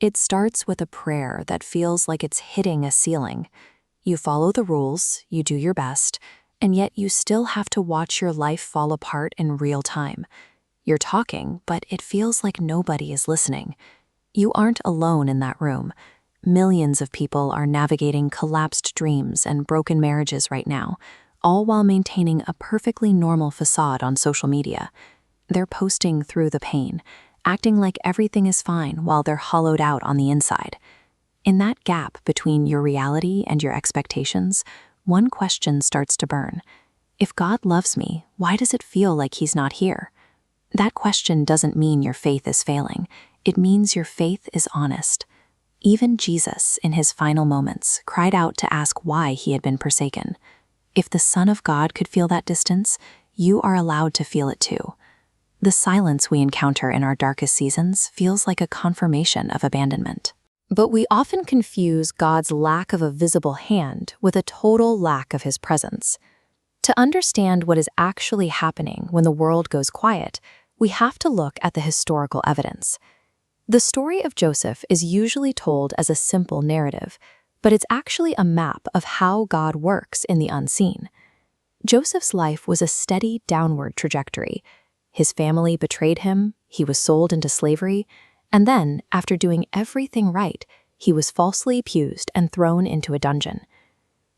It starts with a prayer that feels like it's hitting a ceiling. You follow the rules, you do your best, and yet you still have to watch your life fall apart in real time. You're talking, but it feels like nobody is listening. You aren't alone in that room. Millions of people are navigating collapsed dreams and broken marriages right now, all while maintaining a perfectly normal facade on social media. They're posting through the pain, acting like everything is fine while they're hollowed out on the inside. In that gap between your reality and your expectations, one question starts to burn. If God loves me, why does it feel like He's not here? That question doesn't mean your faith is failing. It means your faith is honest. Even Jesus, in His final moments, cried out to ask why He had been forsaken. If the Son of God could feel that distance, you are allowed to feel it too. The silence we encounter in our darkest seasons feels like a confirmation of abandonment. But we often confuse God's lack of a visible hand with a total lack of His presence. To understand what is actually happening when the world goes quiet, we have to look at the historical evidence. The story of Joseph is usually told as a simple narrative, but it's actually a map of how God works in the unseen. Joseph's life was a steady downward trajectory. His family betrayed him, he was sold into slavery, and then, after doing everything right, he was falsely accused and thrown into a dungeon.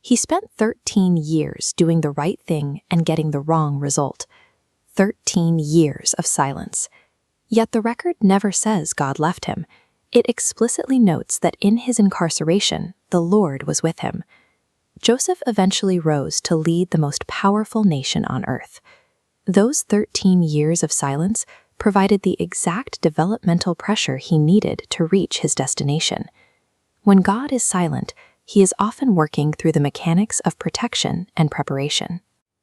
He spent 13 years doing the right thing and getting the wrong result. 13 years of silence. Yet the record never says God left him. It explicitly notes that in his incarceration, the Lord was with him. Joseph eventually rose to lead the most powerful nation on earth. Those 13 years of silence provided the exact developmental pressure he needed to reach his destination. When God is silent, He is often working through the mechanics of protection and preparation.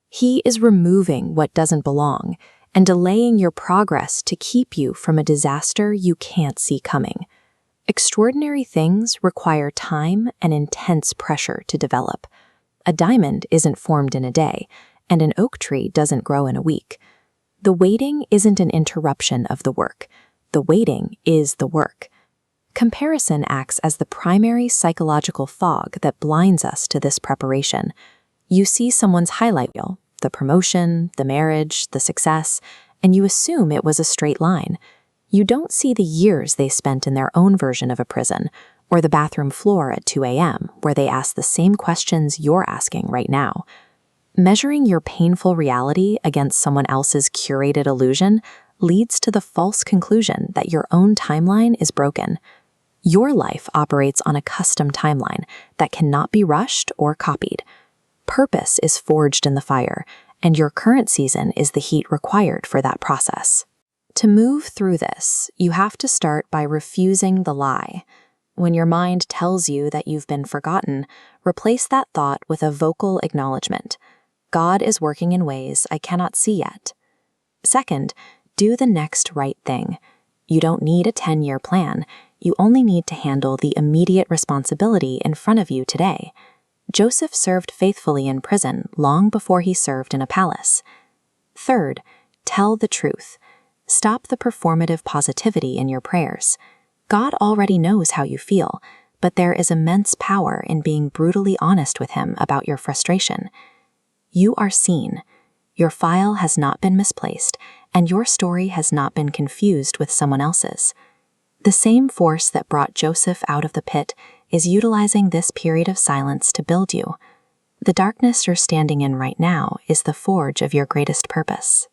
He is removing what doesn't belong and delaying your progress to keep you from a disaster you can't see coming. Extraordinary things require time and intense pressure to develop. A diamond isn't formed in a day, and an oak tree doesn't grow in a week. The waiting isn't an interruption of the work. The waiting is the work. Comparison acts as the primary psychological fog that blinds us to this preparation. You see someone's highlight reel, the promotion, the marriage, the success, and you assume it was a straight line. You don't see the years they spent in their own version of a prison, or the bathroom floor at 2 a.m., where they ask the same questions you're asking right now. Measuring your painful reality against someone else's curated illusion leads to the false conclusion that your own timeline is broken. Your life operates on a custom timeline that cannot be rushed or copied. Purpose is forged in the fire, and your current season is the heat required for that process. To move through this, you have to start by refusing the lie. When your mind tells you that you've been forgotten, replace that thought with a vocal acknowledgement. God is working in ways I cannot see yet. Second, do the next right thing. You don't need a 10-year plan. You only need to handle the immediate responsibility in front of you today. Joseph served faithfully in prison long before he served in a palace. Third, tell the truth. Stop the performative positivity in your prayers. God already knows how you feel, but there is immense power in being brutally honest with Him about your frustration. You are seen. Your file has not been misplaced, and your story has not been confused with someone else's. The same force that brought Joseph out of the pit is utilizing this period of silence to build you. The darkness you're standing in right now is the forge of your greatest purpose.